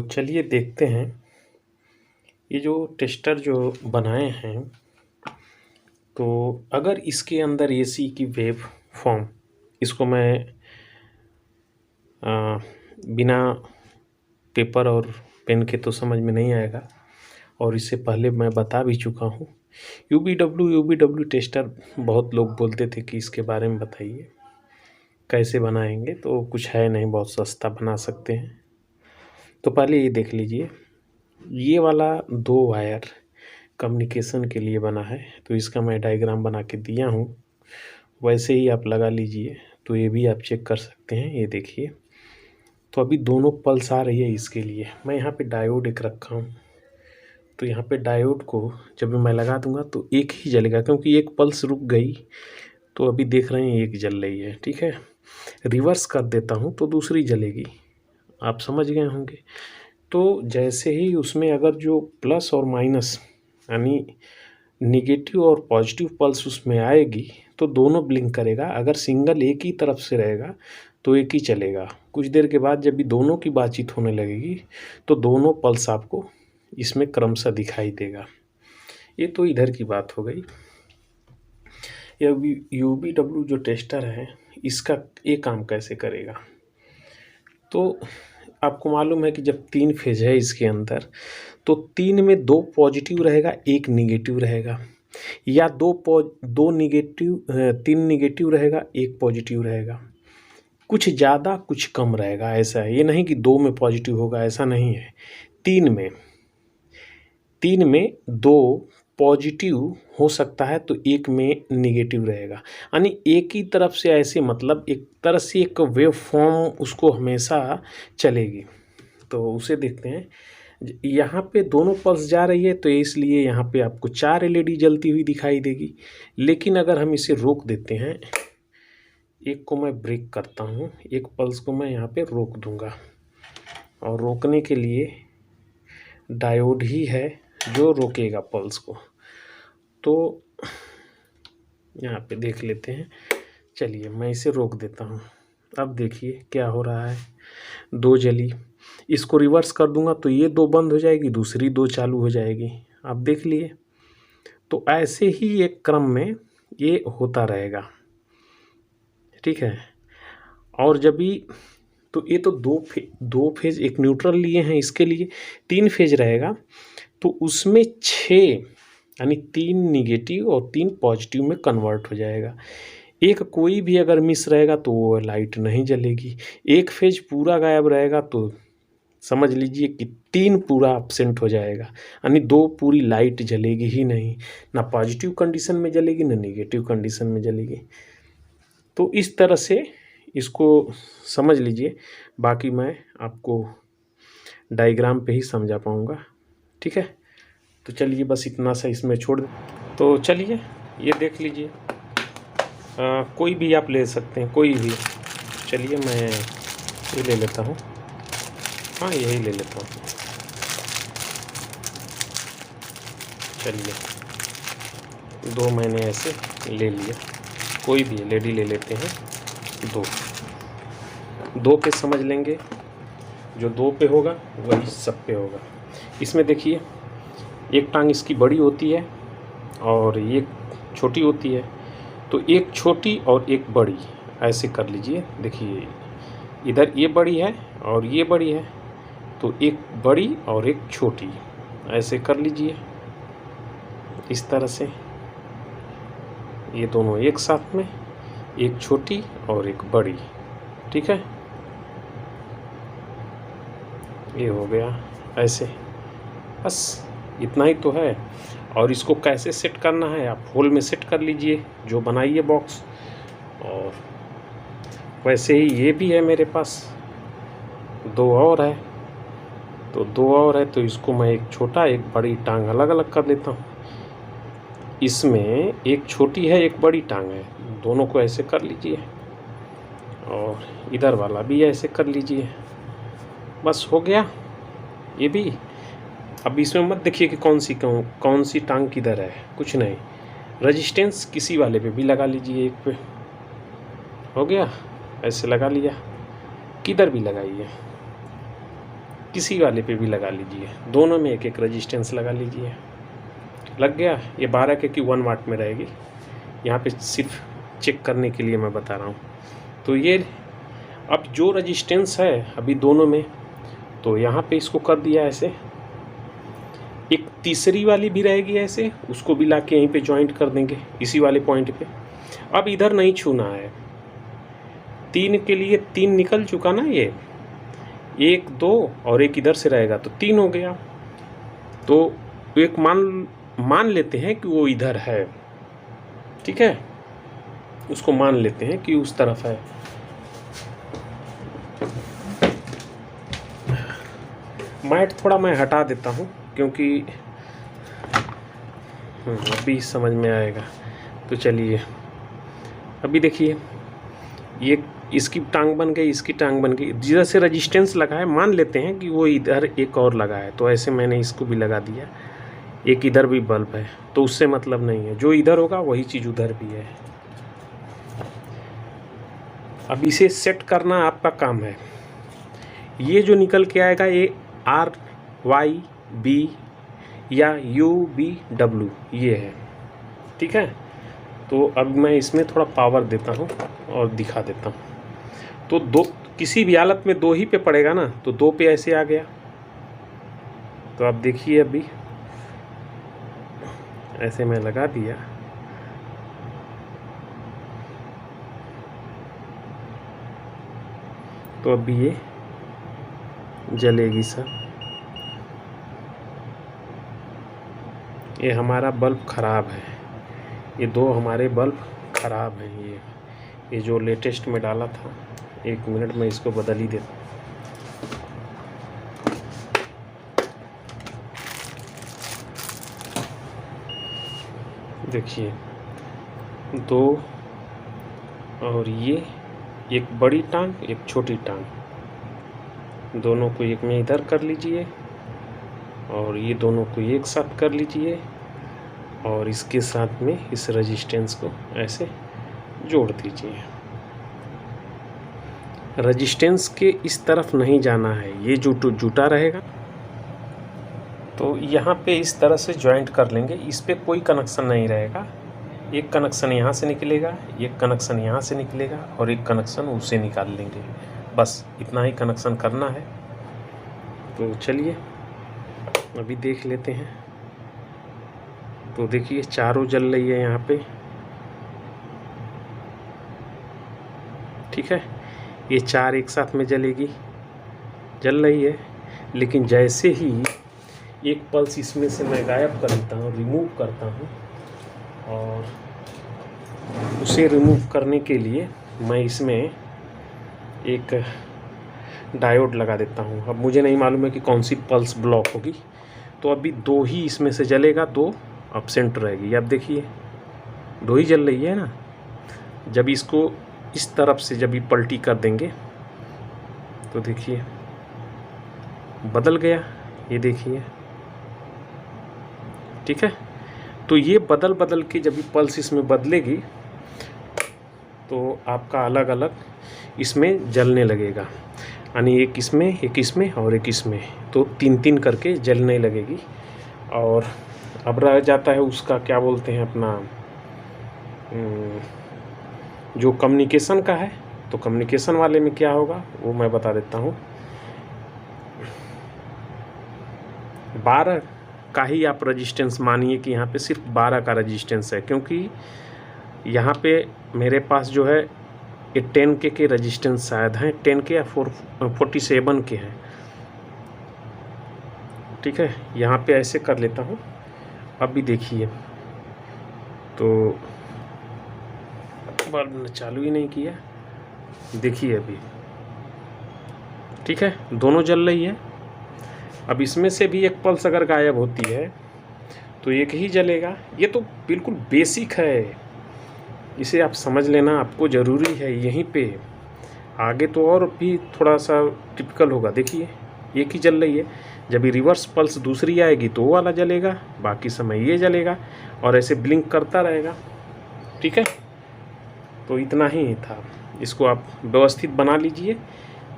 चलिए देखते हैं, ये जो टेस्टर जो बनाए हैं, तो अगर इसके अंदर एसी की वेव फॉर्म, इसको मैं बिना पेपर और पेन के तो समझ में नहीं आएगा, और इससे पहले मैं बता भी चुका हूँ। यूबीडब्ल्यू टेस्टर बहुत लोग बोलते थे कि इसके बारे में बताइए कैसे बनाएंगे, तो कुछ है नहीं, बहुत सस्ता बना सकते हैं। तो पहले ये देख लीजिए, ये वाला 2 वायर कम्युनिकेशन के लिए बना है, तो इसका मैं डायग्राम बना के दिया हूँ, वैसे ही आप लगा लीजिए। तो ये भी आप चेक कर सकते हैं, ये देखिए। तो अभी दोनों पल्स आ रही है, इसके लिए मैं यहाँ पे डायोड एक रखा हूँ। तो यहाँ पे डायोड को जब मैं लगा दूंगा तो एक ही जलेगा, क्योंकि एक पल्स रुक गई तो अभी देख रहे हैं एक जल रही है, ठीक है। रिवर्स कर देता हूँ तो दूसरी जलेगी, आप समझ गए होंगे। तो जैसे ही उसमें अगर जो प्लस और माइनस यानी निगेटिव और पॉजिटिव पल्स उसमें आएगी तो दोनों ब्लिंक करेगा। अगर सिंगल एक ही तरफ से रहेगा तो एक ही चलेगा। कुछ देर के बाद जब भी दोनों की बातचीत होने लगेगी तो दोनों पल्स आपको इसमें क्रमशः दिखाई देगा। ये तो इधर की बात हो गई। यूबीडब्ल्यू जो टेस्टर है, इसका ये काम कैसे करेगा। तो आपको मालूम है कि जब 3 फेज है इसके अंदर, तो 3 में 2 पॉजिटिव रहेगा, 1 निगेटिव रहेगा, या 2 निगेटिव 3 निगेटिव रहेगा, 1 पॉजिटिव रहेगा। कुछ ज़्यादा कुछ कम रहेगा, ऐसा है। ये नहीं कि 2 में पॉजिटिव होगा, ऐसा नहीं है। 3 में 2 पॉजिटिव हो सकता है तो 1 में निगेटिव रहेगा, यानी एक ही तरफ से ऐसे, मतलब एक तरह से एक वेव फॉर्म उसको हमेशा चलेगी। तो उसे देखते हैं। यहाँ पे दोनों पल्स जा रही है तो इसलिए यहाँ पे आपको 4 एलईडी जलती हुई दिखाई देगी। लेकिन अगर हम इसे रोक देते हैं, एक को मैं ब्रेक करता हूँ, एक पल्स को मैं यहाँ पे रोक दूँगा, और रोकने के लिए डायोड ही है जो रोकेगा पल्स को। तो यहाँ पे देख लेते हैं। चलिए मैं इसे रोक देता हूँ। अब देखिए क्या हो रहा है, 2 जली। इसको रिवर्स कर दूंगा तो ये 2 बंद हो जाएगी, दूसरी 2 चालू हो जाएगी। आप देख लिए। तो ऐसे ही एक क्रम में ये होता रहेगा, ठीक है। और जब भी, तो ये तो 2 फेज एक न्यूट्रल लिए हैं, इसके लिए 3 फेज रहेगा, तो उसमें 6 यानी 3 निगेटिव और 3 पॉजिटिव में कन्वर्ट हो जाएगा। एक कोई भी अगर मिस रहेगा तो वो लाइट नहीं जलेगी। एक फेज पूरा गायब रहेगा तो समझ लीजिए कि 3 पूरा एब्सेंट हो जाएगा, यानी 2 पूरी लाइट जलेगी ही नहीं, ना पॉजिटिव कंडीशन में जलेगी ना निगेटिव कंडीशन में जलेगी। तो इस तरह से इसको समझ लीजिए, बाकी मैं आपको डायग्राम पे ही समझा पाऊँगा, ठीक है। तो चलिए बस इतना सा इसमें छोड़ दें। तो चलिए ये देख लीजिए, कोई भी आप ले सकते हैं, कोई भी। चलिए मैं ये ले लेता हूँ, हाँ यही ले लेता हूँ। चलिए 2 मैंने ऐसे ले लिया, कोई भी एलईडी ले लेते हैं। 2 पे समझ लेंगे, जो 2 पे होगा वही सब पे होगा। इसमें देखिए, एक टांग इसकी बड़ी होती है और एक छोटी होती है, तो एक छोटी और एक बड़ी ऐसे कर लीजिए। देखिए इधर ये बड़ी है और ये बड़ी है, तो एक बड़ी और एक छोटी ऐसे कर लीजिए। इस तरह से ये दोनों एक साथ में, एक छोटी और एक बड़ी, ठीक है। ये हो गया ऐसे, बस इतना ही तो है। और इसको कैसे सेट करना है, आप होल में सेट कर लीजिए जो बनाइए बॉक्स। और वैसे ही ये भी है मेरे पास, 2 और है, तो 2 और है, तो इसको मैं एक छोटा एक बड़ी टांग अलग अलग कर देता हूँ। इसमें एक छोटी है एक बड़ी टांग है, दोनों को ऐसे कर लीजिए, और इधर वाला भी ऐसे कर लीजिए। बस हो गया ये भी। अब इसमें मत देखिए कि कौन सी टांग किधर है, कुछ नहीं। रेजिस्टेंस किसी वाले पे भी लगा लीजिए, एक पे हो गया, ऐसे लगा लिया, किधर भी लगाइए। किसी वाले पे भी लगा लीजिए, दोनों में एक एक रजिस्टेंस लगा लीजिए। लग गया। ये 12 के की 1 वाट में रहेगी। यहाँ पे सिर्फ चेक करने के लिए मैं बता रहा हूँ। तो ये अब जो रजिस्टेंस है अभी दोनों में, तो यहाँ पे इसको कर दिया ऐसे। एक तीसरी वाली भी रहेगी ऐसे, उसको भी ला के यहीं पे जॉइंट कर देंगे इसी वाले पॉइंट पे। अब इधर नहीं छूना है। 3 के लिए 3 निकल चुका ना, ये 1 2 और एक इधर से रहेगा तो 3 हो गया। तो एक मान लेते हैं कि वो इधर है, ठीक है, उसको मान लेते हैं कि उस तरफ है। मैट थोड़ा मैं हटा देता हूँ क्योंकि अभी समझ में आएगा। तो चलिए अभी देखिए, ये इसकी टांग बन गई, इसकी टांग बन गई। जिधर से रजिस्टेंस लगा है मान लेते हैं कि वो इधर एक और लगा है, तो ऐसे मैंने इसको भी लगा दिया। एक इधर भी बल्ब है, तो उससे मतलब नहीं है, जो इधर होगा वही चीज़ उधर भी है। अब इसे सेट करना आपका काम है। ये जो निकल के आएगा ये RYB या UBW ये है, ठीक है। तो अब मैं इसमें थोड़ा पावर देता हूँ और दिखा देता हूँ। तो दो किसी भी हालत में 2 ही पे पड़ेगा ना, तो 2 पे ऐसे आ गया। तो आप देखिए अभी ऐसे मैं लगा दिया। तो अभी ये जलेगी सर। ये हमारा बल्ब ख़राब है, ये 2 हमारे बल्ब ख़राब हैं। ये जो लेटेस्ट में डाला था, 1 मिनट में इसको बदल ही देता। देखिए 2 और ये एक बड़ी टांग एक छोटी टांग, दोनों को एक में इधर कर लीजिए और ये दोनों को एक साथ कर लीजिए और इसके साथ में इस रेजिस्टेंस को ऐसे जोड़ दीजिए। रेजिस्टेंस के इस तरफ नहीं जाना है, ये जुटा रहेगा। तो यहाँ पे इस तरह से जॉइंट कर लेंगे। इस पे कोई कनेक्शन नहीं रहेगा। एक कनेक्शन यहाँ से निकलेगा, एक कनेक्शन यहाँ से निकलेगा और एक कनेक्शन उससे निकाल लेंगे। बस इतना ही कनेक्शन करना है। तो चलिए अभी देख लेते हैं। तो देखिए चारों जल रही है यहाँ पे, ठीक है। ये 4 एक साथ में जलेगी, जल रही है। लेकिन जैसे ही एक पल्स इसमें से मैं गायब कर देता हूँ, रिमूव करता हूँ, और उसे रिमूव करने के लिए मैं इसमें एक डायोड लगा देता हूँ। अब मुझे नहीं मालूम है कि कौन सी पल्स ब्लॉक होगी। तो अभी 2 ही इसमें से जलेगा, 2 एब्सेंट रहेगी। अब देखिए 2 ही जल रही है ना। जब इसको इस तरफ से जब ये पलटी कर देंगे तो देखिए बदल गया, ये देखिए, ठीक है। तो ये बदल के जब ये पल्स इसमें बदलेगी तो आपका अलग अलग इसमें जलने लगेगा, यानी एक इसमें और एक इसमें, तो 3 करके जलने लगेगी। और अब रह जाता है उसका क्या बोलते हैं अपना जो कम्युनिकेशन का है। तो कम्युनिकेशन वाले में क्या होगा वो मैं बता देता हूँ। 12 का ही आप रजिस्टेंस मानिए कि यहाँ पे सिर्फ 12 का रजिस्टेंस है, क्योंकि यहाँ पे मेरे पास जो है ये 10 के रजिस्टेंस शायद हैं, 10 के या 47 के हैं, ठीक है। यहाँ पे ऐसे कर लेता हूँ। अभी देखिए तो बल्ब चालू ही नहीं किया, देखिए अभी, ठीक है, दोनों जल रही है। अब इसमें से भी एक पल्स अगर गायब होती है तो एक ही जलेगा। ये तो बिल्कुल बेसिक है, इसे आप समझ लेना आपको ज़रूरी है यहीं पे। आगे तो और भी थोड़ा सा टिपिकल होगा। देखिए एक ही जल रही है, जब ये रिवर्स पल्स दूसरी आएगी तो वो वाला जलेगा, बाकी समय ये जलेगा और ऐसे ब्लिंक करता रहेगा, ठीक है। तो इतना ही था, इसको आप व्यवस्थित बना लीजिए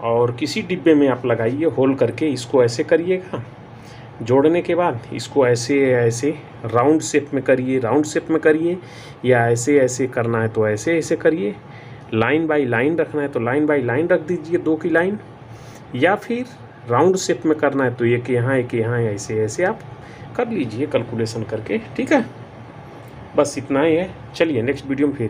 और किसी डिब्बे में आप लगाइए, होल करके इसको ऐसे करिएगा। जोड़ने के बाद इसको ऐसे ऐसे राउंड शेप में करिए, राउंड शेप में करिए, या ऐसे ऐसे करना है तो ऐसे ऐसे करिए। लाइन बाय लाइन रखना है तो लाइन बाय लाइन रख दीजिए, 2 की लाइन, या फिर राउंड शेप में करना है तो एक यहाँ ऐसे ऐसे आप कर लीजिए कैलकुलेशन करके। ठीक है, बस इतना ही है। चलिए नेक्स्ट वीडियो में फिर